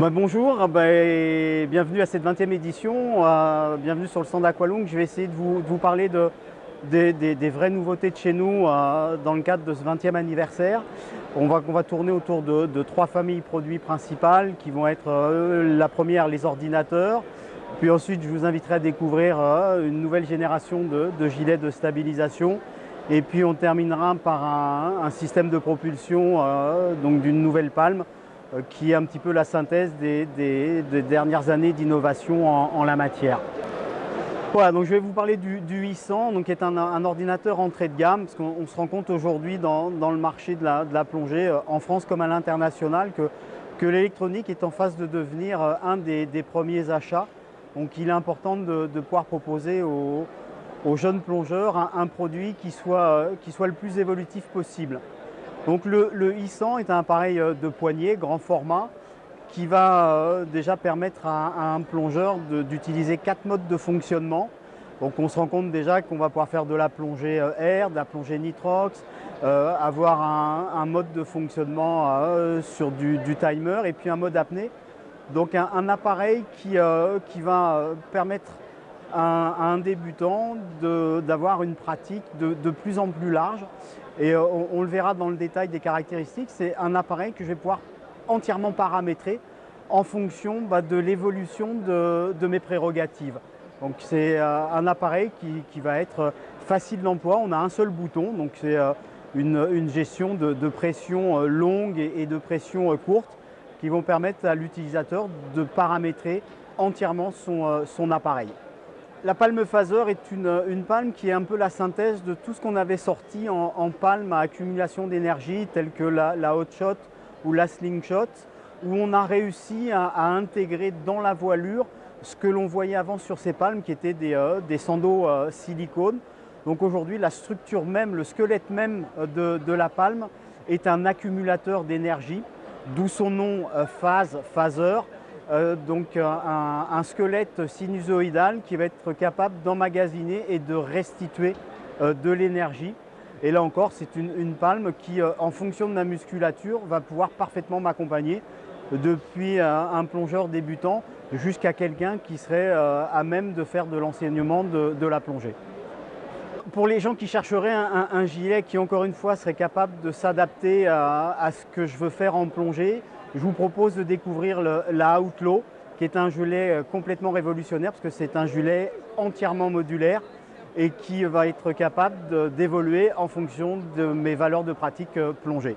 Bonjour, et bienvenue à cette 20e édition, bienvenue sur le stand Aqualung. Je vais essayer de vous parler des vraies nouveautés de chez nous dans le cadre de ce 20e anniversaire. On va tourner autour de trois familles produits principales qui vont être la première, les ordinateurs, puis ensuite je vous inviterai à découvrir une nouvelle génération de gilets de stabilisation, et puis on terminera par un système de propulsion donc d'une nouvelle palme qui est un petit peu la synthèse des dernières années d'innovation en la matière. Voilà, donc je vais vous parler du 800, donc qui est un ordinateur entrée de gamme, parce qu'on se rend compte aujourd'hui dans le marché de la plongée, en France comme à l'international, que l'électronique est en phase de devenir un des premiers achats. Donc il est important de pouvoir proposer aux jeunes plongeurs un produit qui soit le plus évolutif possible. Donc le i100 est un appareil de poignée, grand format, qui va déjà permettre à un plongeur d'utiliser 4 modes de fonctionnement. Donc on se rend compte déjà qu'on va pouvoir faire de la plongée air, de la plongée nitrox, avoir un mode de fonctionnement sur du timer et puis un mode apnée. Donc un appareil qui va permettre à un débutant d'avoir une pratique de plus en plus large. Et on le verra dans le détail des caractéristiques, c'est un appareil que je vais pouvoir entièrement paramétrer en fonction de l'évolution de mes prérogatives. Donc c'est un appareil qui va être facile d'emploi. On a un seul bouton, donc c'est une gestion de pression longue et de pression courte qui vont permettre à l'utilisateur de paramétrer entièrement son appareil. La palme phaser est une palme qui est un peu la synthèse de tout ce qu'on avait sorti en palme à accumulation d'énergie, telle que la hot shot ou la slingshot, où on a réussi à intégrer dans la voilure ce que l'on voyait avant sur ces palmes, qui étaient des sandeaux silicone. Donc aujourd'hui, la structure même, le squelette même de la palme est un accumulateur d'énergie, d'où son nom phaser. Donc un squelette sinusoïdal qui va être capable d'emmagasiner et de restituer de l'énergie. Et là encore, c'est une palme qui, en fonction de ma musculature, va pouvoir parfaitement m'accompagner depuis un plongeur débutant jusqu'à quelqu'un qui serait à même de faire de l'enseignement de la plongée. Pour les gens qui chercheraient un gilet qui, encore une fois, serait capable de s'adapter à ce que je veux faire en plongée, je vous propose de découvrir la Outlaw, qui est un gilet complètement révolutionnaire parce que c'est un gilet entièrement modulaire et qui va être capable d'évoluer en fonction de mes valeurs de pratique plongée.